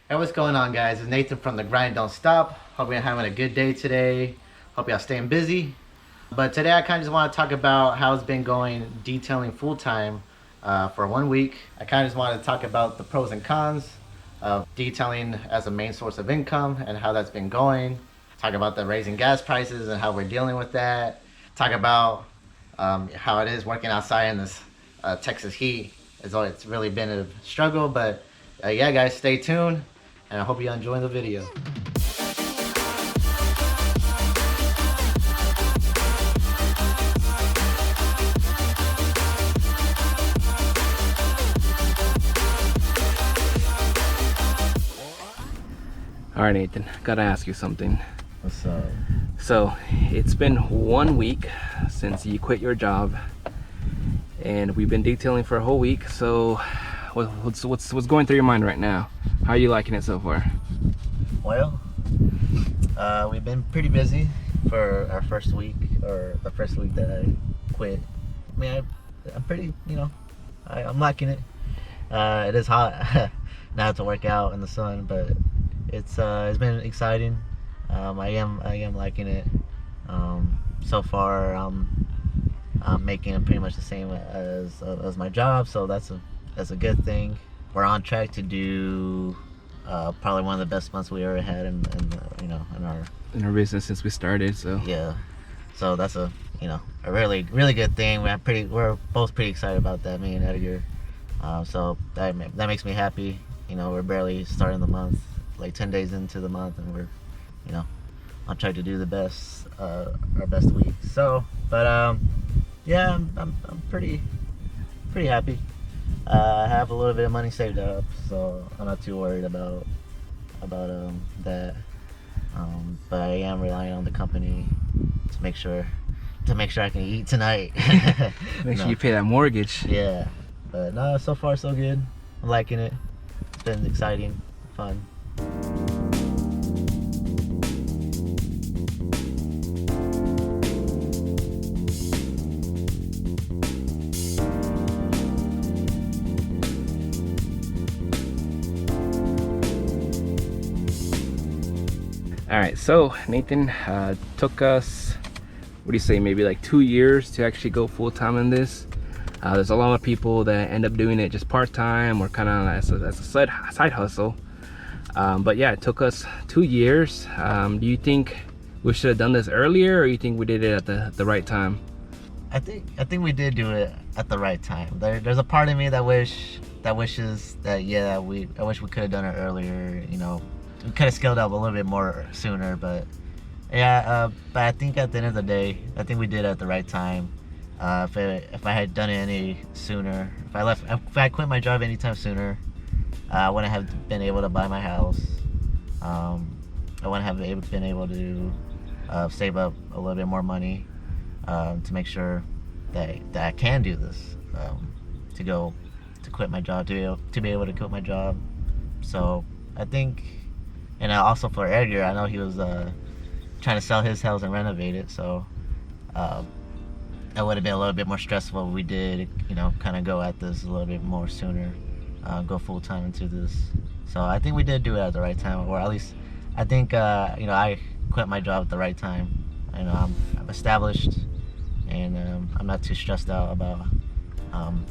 Hey, what's going on, guys? It's Nathan from The Grind Don't Stop. Hope you're having a good day today. Hope y'all staying busy. But today I kind of just want to talk about how it's been going detailing full-time for 1 week. I kind of just want to talk about the pros and cons of detailing as a main source of income and how that's been going. Talk about the raising gas prices and how we're dealing with that. Talk about how it is working outside in this Texas heat. It's really been a struggle, but yeah, guys, stay tuned. And I hope you enjoy the video. All right, Nathan, gotta ask you something. What's up? So it's been 1 week since you quit your job, and we've been detailing for a whole week. So what's going through your mind right now? How are you liking it so far? Well, we've been pretty busy for our first week, or the first week that I quit. I mean, I'm pretty, I'm liking it. It is hot now to work out in the sun, but it's been exciting. I am liking it. So far, I'm making pretty much the same as my job, so that's a good thing. We're on track to do probably one of the best months we ever had in our business since we started. So yeah, so that's a really good thing. We're both pretty excited about that, me and Edgar. So that makes me happy. We're barely starting the month, like 10 days into the month, and we're on track to do the best our best week. So, but yeah, I'm pretty happy. I have a little bit of money saved up, so I'm not too worried about that. But I am relying on the company to make sure I can eat tonight. make sure you pay that mortgage. Yeah, but no, so far so good. I'm liking it. It's been exciting, fun. All right, so Nathan, took us, what do you say, maybe like 2 years to actually go full-time in this. There's a lot of people that end up doing it just part-time or kind of as a side hustle. But yeah, it took us 2 years. Do you think we should have done this earlier, or you think we did it at the right time? I think we did do it at the right time. There's a part of me that wishes that I wish we could have done it earlier. We could have scaled up a little bit more sooner, but yeah. But I think at the end of the day, I think we did it at the right time. If I had done it any sooner, if I quit my job anytime sooner, I wouldn't have been able to buy my house. I wouldn't have been able to save up a little bit more money to make sure that I can do this. To quit my job, to be able to quit my job. So I think, and also for Edgar, I know he was trying to sell his house and renovate it. So that would have been a little bit more stressful if we did, kind of go at this a little bit more sooner, go full time into this. So I think we did do it at the right time, or at least I think I quit my job at the right time. I'm established, and I'm not too stressed out about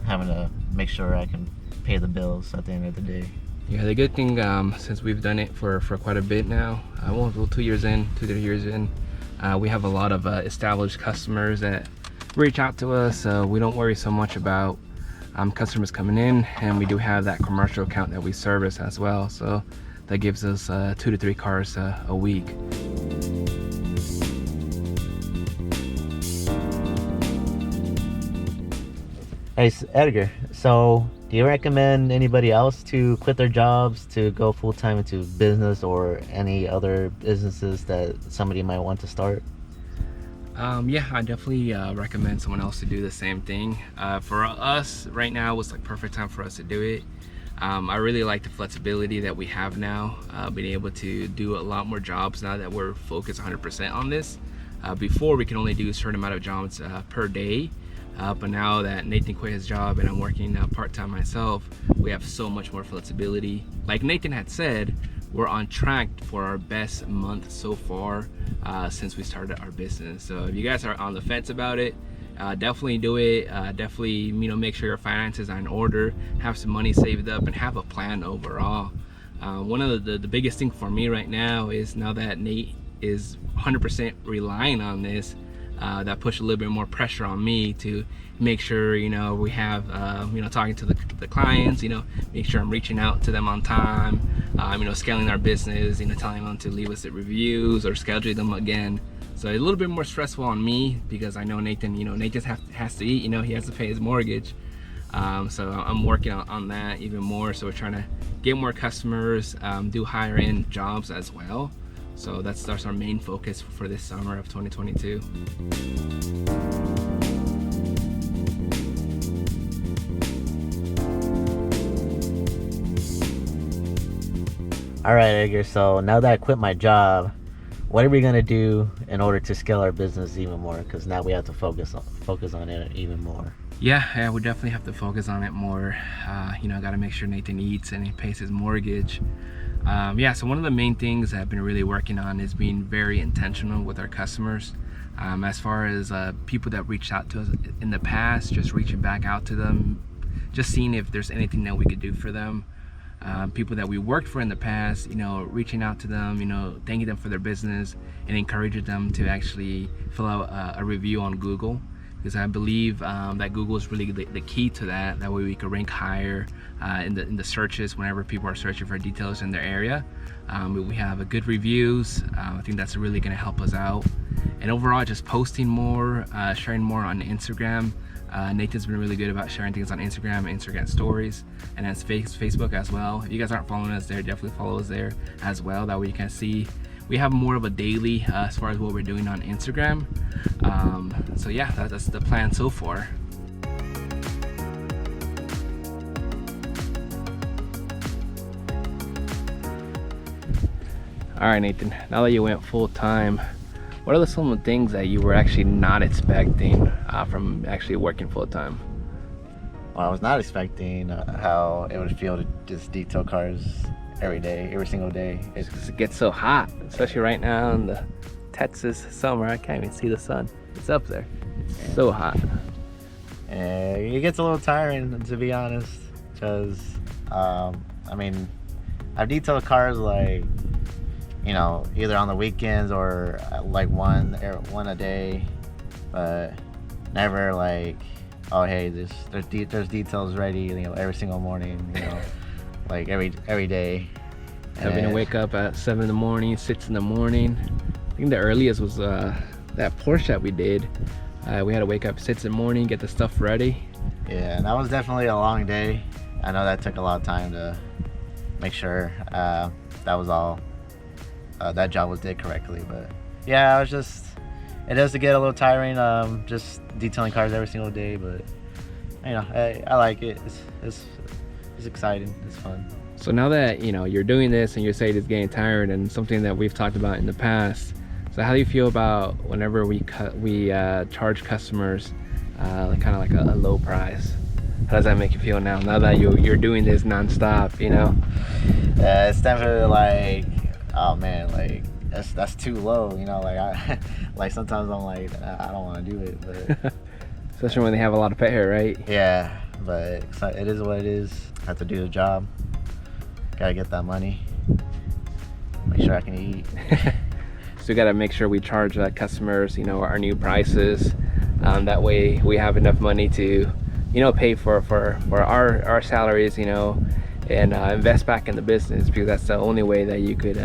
having to make sure I can pay the bills at the end of the day. Yeah, the good thing, since we've done it for quite a bit now, 2 years in, 2-3 years in, we have a lot of established customers that reach out to us. We don't worry so much about customers coming in, and we do have that commercial account that we service as well. So that gives us 2 to 3 cars a week. Hey, Edgar, so do you recommend anybody else to quit their jobs to go full-time into business, or any other businesses that somebody might want to start? Yeah, I definitely recommend someone else to do the same thing. For us right now, it was like perfect time for us to do it. I really like the flexibility that we have now, being able to do a lot more jobs now that we're focused 100% on this. Before, we could only do a certain amount of jobs per day. But now that Nathan quit his job and I'm working part-time myself, we have so much more flexibility. Like Nathan had said, we're on track for our best month so far since we started our business. So if you guys are on the fence about it, definitely do it. Definitely, you know, make sure your finances are in order, have some money saved up, and have a plan overall. One of the biggest thing for me right now is, now that Nate is 100% relying on this, that puts a little bit more pressure on me to make sure, you know, we have, you know, talking to the clients, you know, make sure I'm reaching out to them on time, you know, scaling our business, you know, telling them to leave us reviews or schedule them again. So a little bit more stressful on me, because I know Nathan, you know, Nathan has to eat, you know, he has to pay his mortgage. So I'm working on that even more. So we're trying to get more customers, do higher end jobs as well. So that's our main focus for this summer of 2022. All right, Edgar, so now that I quit my job, what are we gonna do in order to scale our business even more? Because now we have to focus on it even more. Yeah, we definitely have to focus on it more. You know, got to make sure Nathan eats and he pays his mortgage. Yeah, so one of the main things I've been really working on is being very intentional with our customers. As far as people that reached out to us in the past, just reaching back out to them, just seeing if there's anything that we could do for them. People that we worked for in the past, you know, reaching out to them, you know, thanking them for their business and encouraging them to actually fill out a review on Google. Because I believe that Google is really the key to that. That way we can rank higher in the searches whenever people are searching for details in their area. We have good reviews. I think that's really going to help us out. And overall, just posting more, sharing more on Instagram. Nathan's been really good about sharing things on Instagram and Instagram stories, and that's Facebook as well. If you guys aren't following us there, definitely follow us there as well. That way you can see we have more of a daily as far as what we're doing on Instagram. So yeah, that's the plan so far. All right, Nathan, now that you went full time, what are some of the things that you were actually not expecting from actually working full time? Well, I was not expecting how it would feel to just detail cars every day, every single day. It gets so hot, especially right now in the Texas summer. I can't even see the sun. It's up there. It's so hot. And it gets a little tiring, to be honest, because I mean, I've detailed cars like, you know, either on the weekends or like one a day, but never like, oh hey, there's details ready, you know, every single morning, you know, like every day. Having to wake up at 7 in the morning, 6 in the morning. I think the earliest was that Porsche that we did. We had to wake up 6 in the morning, get the stuff ready. Yeah, and that was definitely a long day. I know that took a lot of time to make sure that was all. That job was did correctly, but yeah, it does get a little tiring, just detailing cars every single day, but you know, I like it. It's exciting, it's fun. So now that, you know, you're doing this and you say it's getting tired, and something that we've talked about in the past, so how do you feel about whenever we charge customers kind of like a low price? How does that make you feel now that you're doing this non-stop, you know? It's definitely like, oh man, like that's too low, you know, like I like sometimes I'm like, I don't want to do it, but especially when they have a lot of pay hair, right? Yeah, but it is what it is. I have to do the job, gotta get that money, make sure I can eat. So we gotta make sure we charge customers, you know, our new prices. That way we have enough money to, you know, pay for our salaries, you know, and invest back in the business, because that's the only way that you could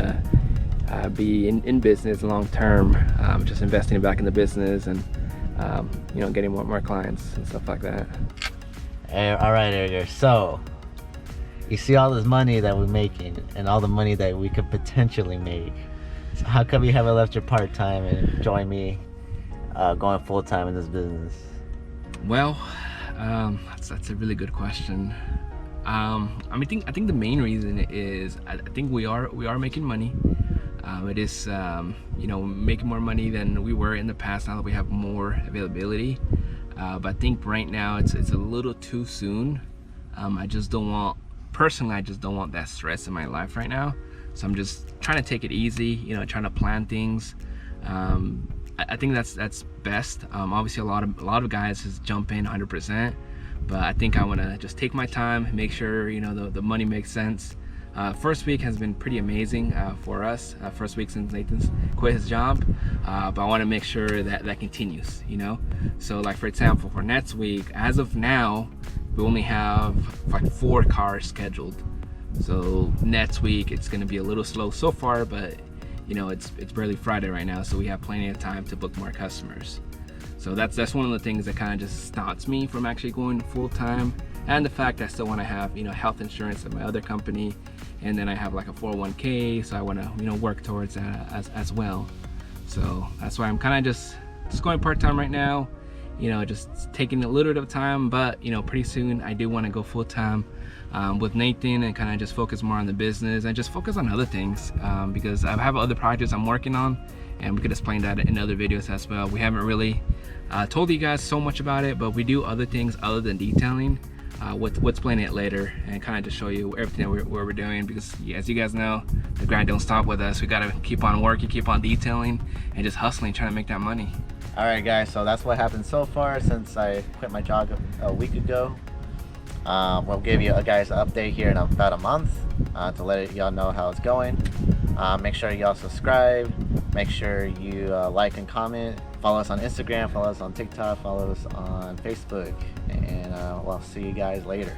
be in business long term, just investing back in the business and you know, getting more clients and stuff like that. Hey, all right, Edgar, so you see all this money that we're making and all the money that we could potentially make, so how come you haven't left your part-time and joined me going full-time in this business? Well, that's a really good question. I think the main reason is I think we are making money. It is you know, making more money than we were in the past now that we have more availability. but I think right now it's a little too soon. I just don't want, personally, I just don't want that stress in my life right now. So I'm just trying to take it easy, you know, trying to plan things. I think that's best. Obviously, a lot of guys just jump in 100%, but I think I want to just take my time, make sure, you know, the money makes sense. First week has been pretty amazing for us. First week since Nathan's quit his job, but I want to make sure that continues, you know. So like for example, for next week, as of now, we only have like 4 cars scheduled. So next week it's going to be a little slow so far, but you know, it's barely Friday right now, so we have plenty of time to book more customers. So that's one of the things that kind of just stops me from actually going full time, and the fact I still want to have, you know, health insurance at my other company, and then I have like a 401k, so I want to, you know, work towards that as well. So that's why I'm kind of just going part-time right now, you know, just taking a little bit of time, but you know, pretty soon I do want to go full-time with Nathan and kind of just focus more on the business and just focus on other things, because I have other projects I'm working on, and we could explain that in other videos as well. We haven't really told you guys so much about it, but we do other things other than detailing. We'll explain it later and kind of just show you everything that we're doing, because as you guys know, the grind don't stop with us. We gotta keep on working, keep on detailing, and just hustling, trying to make that money. All right, guys, so that's what happened so far since I quit my job a week ago. We'll give you guys an update here in about a month to let y'all know how it's going. Make sure y'all subscribe, make sure you like and comment, follow us on Instagram, follow us on TikTok, follow us on Facebook, and we'll see you guys later.